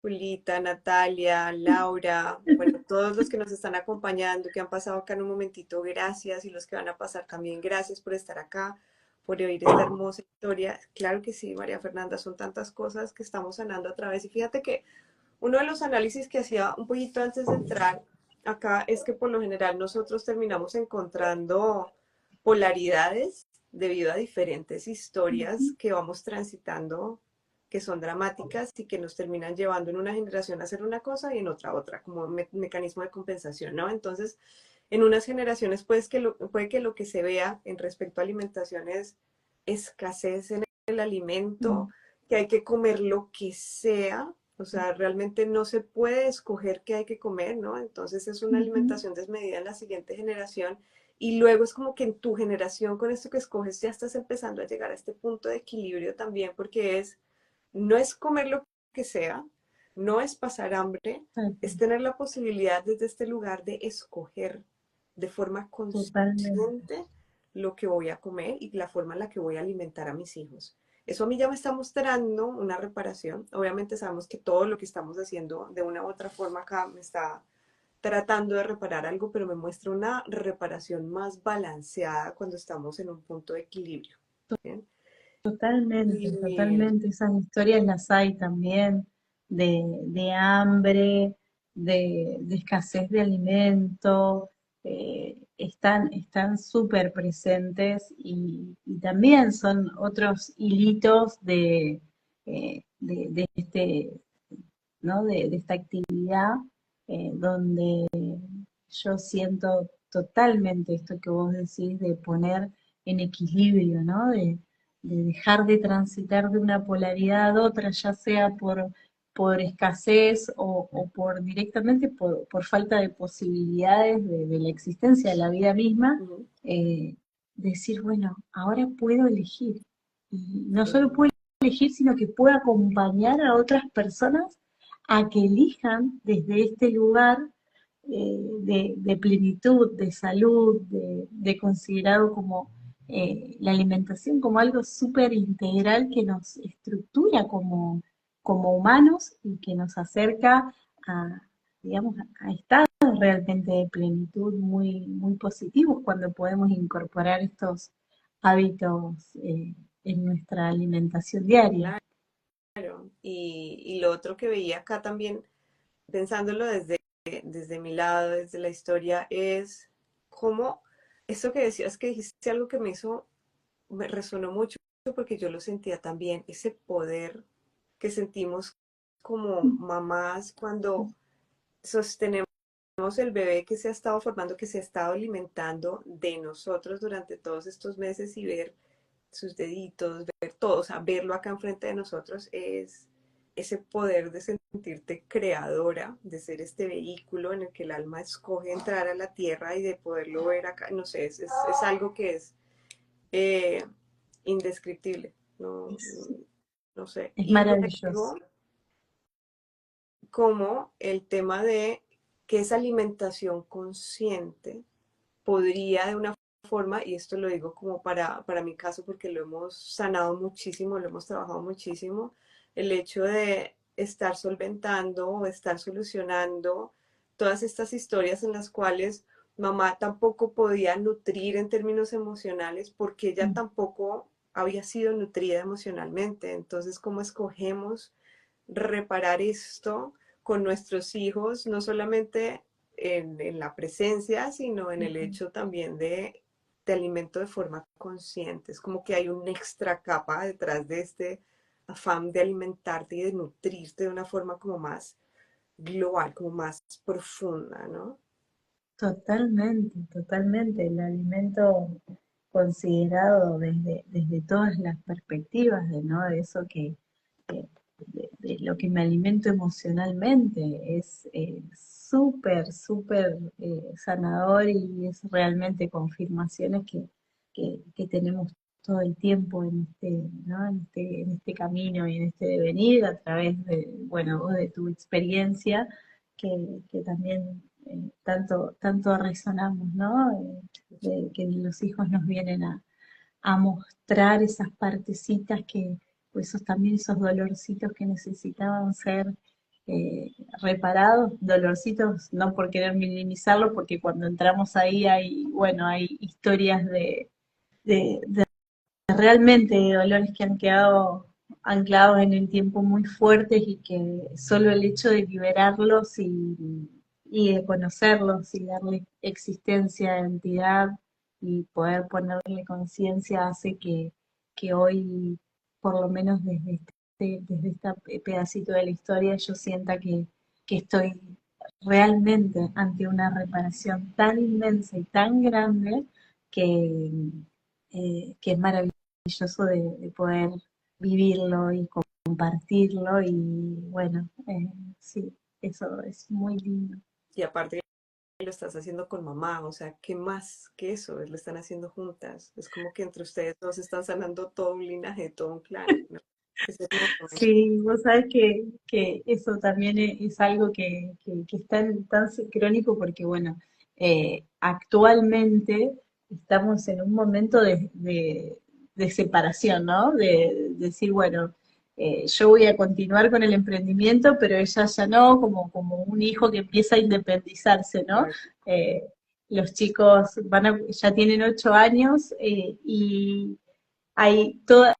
Julita, Natalia, Laura, bueno, todos los que nos están acompañando, que han pasado acá en un momentito, gracias, y los que van a pasar también, gracias por estar acá, por oír esta hermosa historia. Claro que sí, María Fernanda, son tantas cosas que estamos sanando a través. Y fíjate que uno de los análisis que hacía un poquito antes de entrar acá es que por lo general nosotros terminamos encontrando polaridades debido a diferentes historias que vamos transitando, que son dramáticas y que nos terminan llevando en una generación a hacer una cosa y en otra, como mecanismo de compensación, ¿no? Entonces, en unas generaciones puede que lo que se vea en respecto a alimentación es escasez en el alimento, que hay que comer lo que sea, o sea, realmente no se puede escoger qué hay que comer, ¿no? Entonces es una alimentación desmedida en la siguiente generación y luego es como que en tu generación con esto que escoges ya estás empezando a llegar a este punto de equilibrio también porque no es comer lo que sea, no es pasar hambre, es tener la posibilidad desde este lugar de escoger de forma Totalmente. consciente lo que voy a comer y la forma en la que voy a alimentar a mis hijos. Eso a mí ya me está mostrando una reparación. Obviamente sabemos que todo lo que estamos haciendo de una u otra forma acá me está tratando de reparar algo, pero me muestra una reparación más balanceada cuando estamos en un punto de equilibrio. ¿Bien? Totalmente, Y totalmente. Esas historias las hay también de hambre, de escasez de alimento, están súper presentes y también son otros hilitos de este, ¿no? De esta actividad donde yo siento totalmente esto que vos decís de poner en equilibrio, ¿no? De dejar de transitar de una polaridad a otra, ya sea por escasez o por directamente por falta de posibilidades de la existencia de la vida misma, ujú, eh, decir, bueno, ahora puedo elegir. Y no solo sí, puedo elegir, sino que puedo acompañar a otras personas a que elijan desde este lugar de plenitud, de salud, de considerado como la alimentación como algo súper integral que nos estructura como humanos y que nos acerca a, digamos, a estados realmente de plenitud muy positivos cuando podemos incorporar estos hábitos en nuestra alimentación diaria. claro. Y lo otro que veía acá también, pensándolo desde mi lado, desde la historia, es cómo esto que decías, que dijiste algo que me resonó mucho porque yo lo sentía también, ese poder que sentimos como mamás cuando sostenemos el bebé que se ha estado formando, que se ha estado alimentando de nosotros durante todos estos meses y ver sus deditos, ver todo, o sea, verlo acá enfrente de nosotros es ese poder de sentirte creadora, de ser este vehículo en el que el alma escoge entrar a la tierra y de poderlo ver acá, no sé, es algo que es eh, indescriptible, no, Es, no sé. es Y maravilloso. luego, como el tema de que esa alimentación consciente podría de una forma, y esto lo digo como para mi caso porque lo hemos sanado muchísimo, lo hemos trabajado muchísimo, el hecho de estar solventando o estar solucionando todas estas historias en las cuales mamá tampoco podía nutrir en términos emocionales porque ella tampoco había sido nutrida emocionalmente. Entonces, ¿cómo escogemos reparar esto con nuestros hijos? No solamente en la presencia, sino en el Ujú. hecho también de te alimento de forma consciente. Es como que hay una extra capa detrás de este afán de alimentarte y de nutrirte de una forma como más global, como más profunda, ¿no? Totalmente, totalmente. El alimento considerado desde todas las perspectivas, ¿no? De eso de lo que me alimento emocionalmente, es súper, súper sanador y es realmente confirmaciones que tenemos todo el tiempo en este, ¿no? En este camino y en este devenir a través de, bueno, vos de tu experiencia que también tanto resonamos, ¿no? De que los hijos nos vienen a mostrar esas partecitas que, pues esos también esos dolorcitos que necesitaban ser reparados, dolorcitos, no por querer minimizarlo, porque cuando entramos ahí hay, bueno, hay historias de realmente dolores que han quedado anclados en el tiempo muy fuertes y que solo el hecho de liberarlos y de conocerlos y darle existencia, entidad y poder ponerle conciencia hace que hoy, por lo menos desde este pedacito de la historia, yo sienta que estoy realmente ante una reparación tan inmensa y tan grande que, que es maravilloso de poder vivirlo y compartirlo y bueno, sí, eso es muy lindo. Y aparte lo estás haciendo con mamá, o sea, ¿qué más que eso? Lo están haciendo juntas. Es como que entre ustedes dos están sanando todo un linaje, todo un clan, ¿no? Es hermoso. Sí, vos sabés que eso también es algo que es tan sincrónico porque, bueno, actualmente estamos en un momento de separación, ¿no? De decir, bueno, yo voy a continuar con el emprendimiento, pero ella ya no, como un hijo que empieza a independizarse, ¿no? Ay, Eh, los chicos ya tienen 8 años y hay toda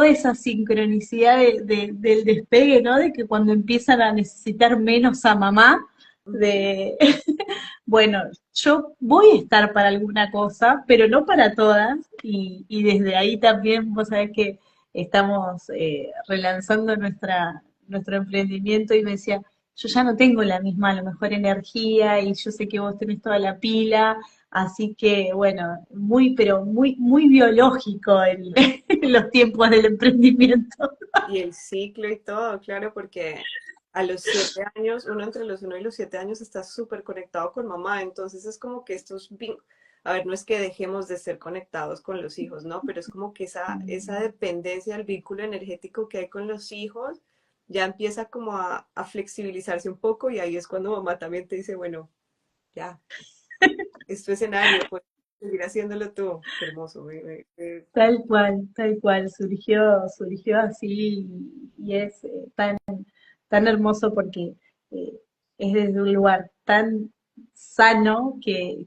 esa sincronicidad del despegue, ¿no? De que cuando empiezan a necesitar menos a mamá, ujú. de, bueno, yo voy a estar para alguna cosa, pero no para todas, y desde ahí también vos sabés que estamos relanzando nuestro emprendimiento y me decía, yo ya no tengo la misma, a lo mejor, energía y yo sé que vos tenés toda la pila, así que bueno, pero muy biológico los tiempos del emprendimiento. Y el ciclo y todo, claro, porque a los 7 años, uno entre los 1 y los 7 años está súper conectado con mamá, entonces es como que a ver, no es que dejemos de ser conectados con los hijos, ¿no? Pero es como que esa dependencia del vínculo energético que hay con los hijos ya empieza como a flexibilizarse un poco y ahí es cuando mamá también te dice, bueno, ya, es tu escenario, pues seguir haciéndolo tú. Qué hermoso. Tal cual, surgió así y es tan hermoso porque eh, es desde un lugar tan sano que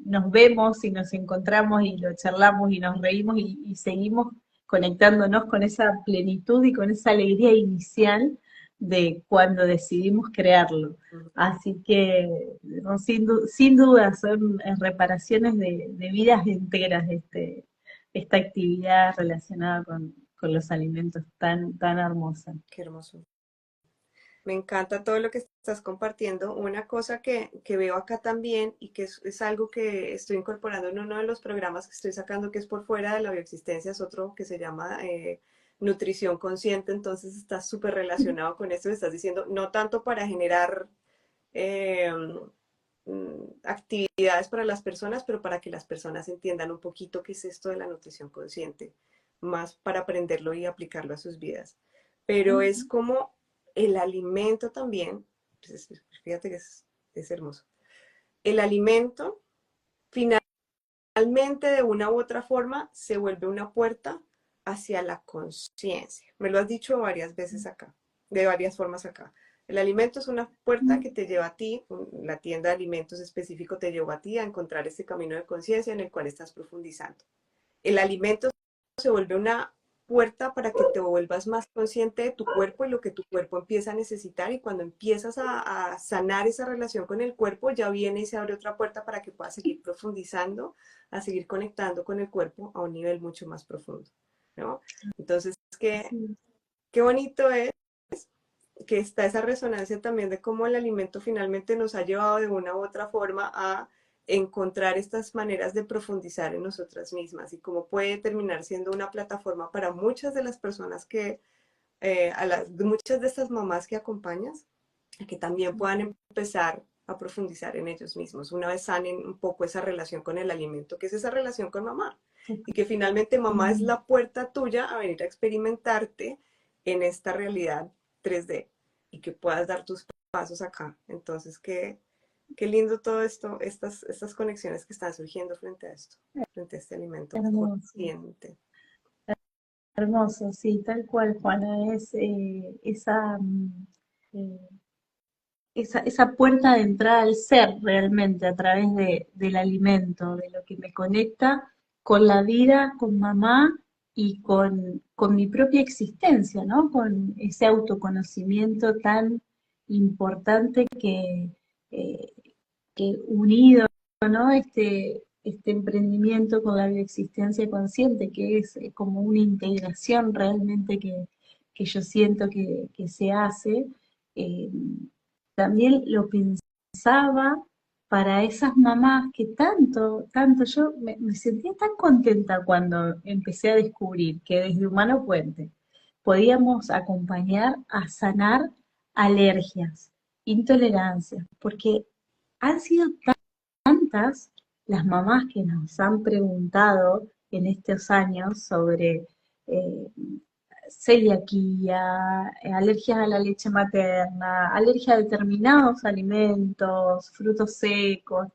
nos vemos y nos encontramos y lo charlamos y nos reímos y seguimos conectándonos con esa plenitud y con esa alegría inicial de cuando decidimos crearlo. Así que no, sin duda son reparaciones de vidas enteras esta actividad relacionada con los alimentos tan hermosa. Qué hermoso. Me encanta todo lo que estás compartiendo. Una cosa que veo acá también y que es algo que estoy incorporando en uno de los programas que estoy sacando, que es por fuera de la bioexistencia, es otro que se llama nutrición consciente. Entonces está súper relacionado con esto que estás diciendo, no tanto para generar eh, actividades para las personas, pero para que las personas entiendan un poquito qué es esto de la nutrición consciente, más para aprenderlo y aplicarlo a sus vidas. Pero es como el alimento también, pues fíjate que es hermoso. El alimento finalmente de una u otra forma se vuelve una puerta hacia la conciencia. Me lo has dicho varias veces acá, de varias formas acá. El alimento es una puerta que te lleva a ti, la tienda de alimentos específico te lleva a ti a encontrar este camino de conciencia en el cual estás profundizando. El alimento se vuelve puerta para que te vuelvas más consciente de tu cuerpo y lo que tu cuerpo empieza a necesitar. Y cuando empiezas a sanar esa relación con el cuerpo, ya viene y se abre otra puerta para que puedas seguir profundizando, a seguir conectando con el cuerpo a un nivel mucho más profundo, ¿no? Entonces, Sí, qué bonito es que está esa resonancia también de cómo el alimento finalmente nos ha llevado de una u otra forma a encontrar estas maneras de profundizar en nosotras mismas y cómo puede terminar siendo una plataforma para muchas de las personas que, muchas de estas mamás que acompañas, que también puedan empezar a profundizar en ellos mismos, una vez sanen un poco esa relación con el alimento, que es esa relación con mamá, y que finalmente mamá es totalmente. la puerta tuya a venir a experimentarte en esta realidad 3D y que puedas dar tus pasos acá. Entonces, qué lindo todo esto, estas conexiones que están surgiendo frente a esto, frente a este alimento Hermoso, consciente. hermoso, sí, tal cual, Juana, es eh, esa puerta de entrada al ser realmente a través del alimento, de lo que me conecta con la vida, con mamá y con mi propia existencia, ¿no? Con ese autoconocimiento tan importante eh, que unido, ¿no? Este emprendimiento con la bioexistencia consciente, que es como una integración realmente que yo siento que se hace. eh, También lo pensaba para esas mamás que tanto, yo me sentía tan contenta cuando empecé a descubrir que desde Humano Puente podíamos acompañar a sanar alergias, intolerancias, porque han sido tantas las mamás que nos han preguntado en estos años sobre eh, celiaquía, alergias a la leche materna, alergia a determinados alimentos, frutos secos.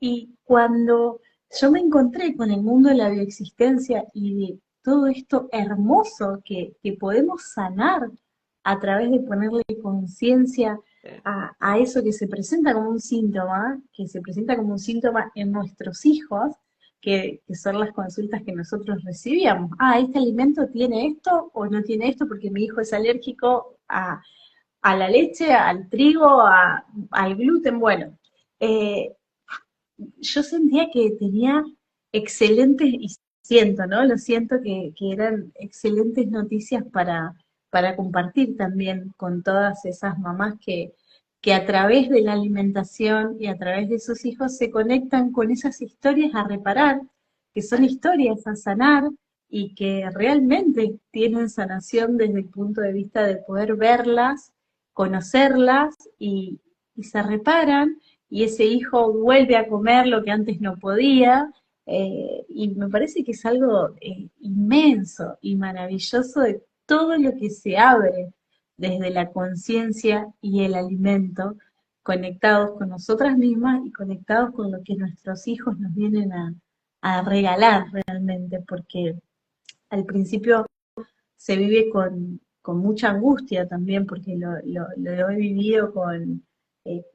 Y cuando yo me encontré con el mundo de la bioexistencia y de todo esto hermoso que podemos sanar a través de ponerle conciencia a eso que se presenta como un síntoma, que se presenta como un síntoma en nuestros hijos, que son las consultas que nosotros recibíamos. Ah, este alimento tiene esto o no tiene esto porque mi hijo es alérgico a la leche, al trigo, al gluten. Bueno, eh, yo sentía que tenía excelentes, y siento, ¿no? Lo siento que eran excelentes noticias para compartir también con todas esas mamás que a través de la alimentación y a través de sus hijos se conectan con esas historias a reparar, que son historias a sanar y que realmente tienen sanación desde el punto de vista de poder verlas, conocerlas y se reparan y ese hijo vuelve a comer lo que antes no podía. Y me parece que es algo inmenso y maravilloso de todo lo que se abre desde la conciencia y el alimento, conectados con nosotras mismas y conectados con lo que nuestros hijos nos vienen a regalar realmente, porque al principio se vive con mucha angustia también, porque lo he vivido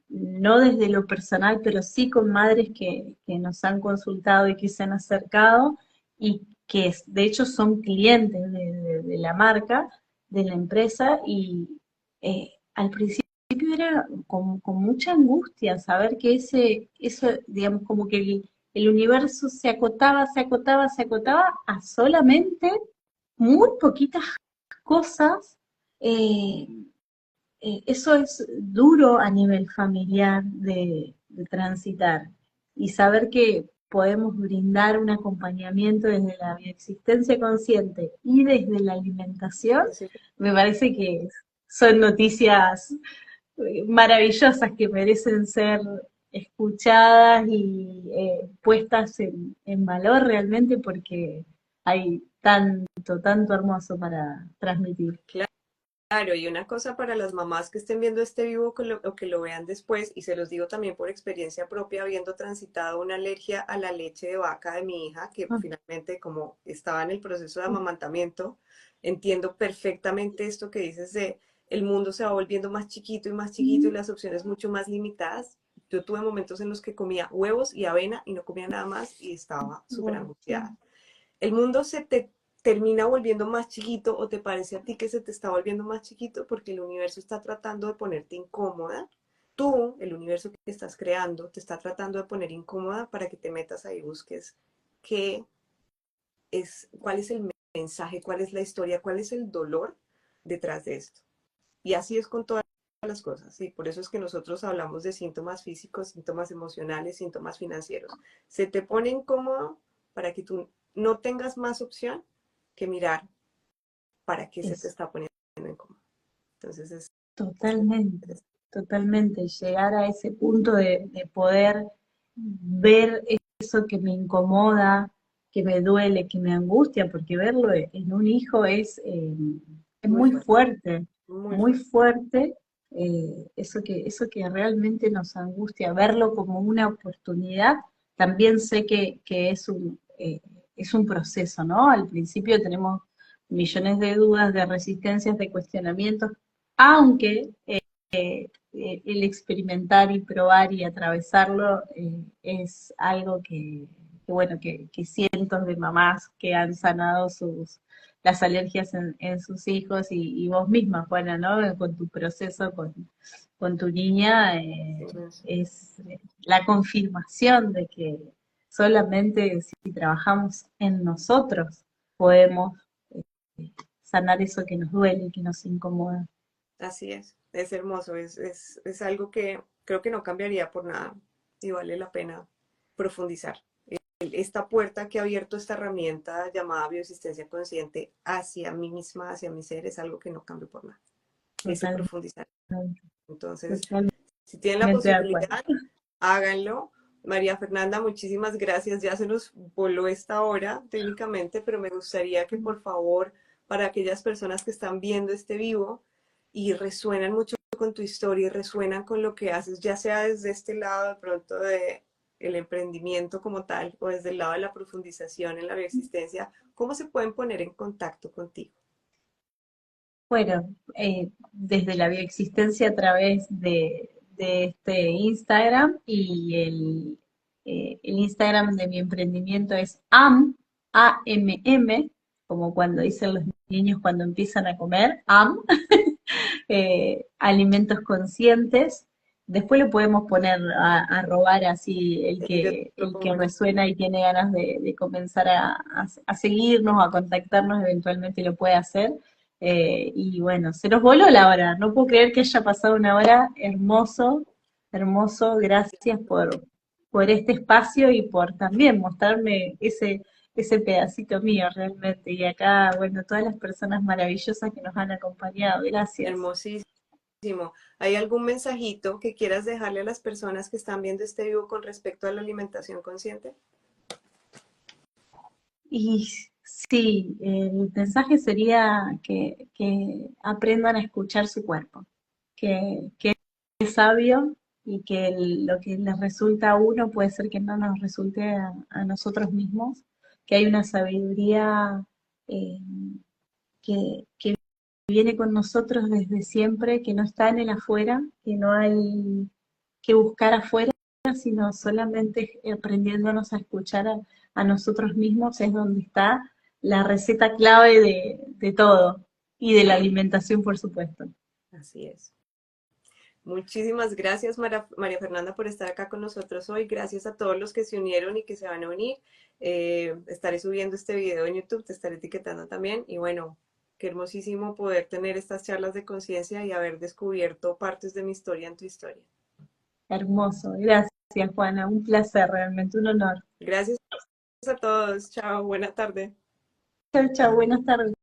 no desde lo personal, pero sí con madres que nos han consultado y que se han acercado y que de hecho son clientes de la marca, de la empresa, y al principio era con mucha angustia saber que eso, digamos, como que el universo se acotaba, se acotaba, se acotaba a solamente muy poquitas cosas. eh, Eso es duro a nivel familiar de transitar y saber que podemos brindar un acompañamiento desde la bioexistencia consciente y desde la alimentación, me parece que son noticias maravillosas que merecen ser escuchadas y puestas en valor realmente porque hay tanto hermoso para transmitir. Claro, y una cosa para las mamás que estén viendo este vivo o que lo vean después, y se los digo también por experiencia propia, habiendo transitado una alergia a la leche de vaca de mi hija, que Ah, finalmente como estaba en el proceso de amamantamiento, entiendo perfectamente esto que dices de el mundo se va volviendo más chiquito y las opciones mucho más limitadas. Yo tuve momentos en los que comía huevos y avena y no comía nada más y estaba súper wow, sí. angustiada. El mundo termina volviendo más chiquito o te parece a ti que se te está volviendo más chiquito porque el universo está tratando de ponerte incómoda. Tú, el universo que estás creando, te está tratando de poner incómoda para que te metas ahí y busques qué cuál es el mensaje, cuál es la historia, cuál es el dolor detrás de esto. Y así es con todas las cosas, y por eso es que nosotros hablamos de síntomas físicos, síntomas emocionales, síntomas financieros. Se te pone incómodo para que tú no tengas más opción que mirar para qué se te Es está poniendo incómodo. Entonces es totalmente, totalmente. Llegar a ese punto de poder ver eso que me incomoda, que me duele, que me angustia, porque verlo en un hijo es muy fuerte, muy muy fuerte. fuerte, eso que realmente nos angustia, verlo como una oportunidad. También sé que es un proceso, ¿no? Al principio tenemos millones de dudas, de resistencias, de cuestionamientos, aunque el experimentar y probar y atravesarlo es algo bueno, que cientos de mamás que han sanado las alergias en sus hijos y vos misma, Juana, ¿no? Con tu proceso con tu niña, es la confirmación de que solamente si trabajamos en nosotros podemos sanar eso que nos duele y que nos incomoda. Así es hermoso, es algo que creo que no cambiaría por nada y vale la pena profundizar. Esta puerta que ha abierto esta herramienta llamada bioexistencia consciente hacia mí misma, hacia mi ser, es algo que no cambio por nada. Ese Totalmente, profundizar. Entonces, totalmente si tienen la de acuerdo. posibilidad, háganlo. María Fernanda, muchísimas gracias. Ya se nos voló esta hora técnicamente, pero me gustaría que por favor, para aquellas personas que están viendo este vivo y resuenan mucho con tu historia y resuenan con lo que haces, ya sea desde este lado de pronto de el emprendimiento como tal o desde el lado de la profundización en la bioexistencia, ¿cómo se pueden poner en contacto contigo? Bueno, desde la bioexistencia a través de este Instagram y el Instagram de mi emprendimiento es AMM, como cuando dicen los niños cuando empiezan a comer, alimentos conscientes. Después le podemos poner a robar así Yo lo el pongo que en el... resuena y tiene ganas de comenzar a seguirnos, a contactarnos, eventualmente lo puede hacer. Y bueno, se nos voló la hora. No puedo creer que haya pasado una hora. Hermoso, hermoso. Gracias por este espacio y por también mostrarme ese pedacito mío realmente. Y acá, bueno, todas las personas maravillosas que nos han acompañado. Gracias. Hermosísimo. ¿Hay algún mensajito que quieras dejarle a las personas que están viendo este vivo con respecto a la alimentación consciente? Y sí, el mensaje sería que aprendan a escuchar su cuerpo, que es sabio y que lo que les resulta a uno puede ser que no nos resulte a nosotros mismos, que hay una sabiduría eh, que viene con nosotros desde siempre, que no está en el afuera, que no hay que buscar afuera, sino solamente aprendiéndonos a escuchar a nosotros mismos es donde está la receta clave de todo y de la alimentación, por supuesto. Así es. Muchísimas gracias, María Fernanda, por estar acá con nosotros hoy. Gracias a todos los que se unieron y que se van a unir. Estaré subiendo este video en YouTube, te estaré etiquetando también. Y bueno, qué hermosísimo poder tener estas charlas de conciencia y haber descubierto partes de mi historia en tu historia. Hermoso, gracias Juana, un placer, realmente un honor. Gracias a todos. Chao, buena tarde. Chao, chao, buenas tardes.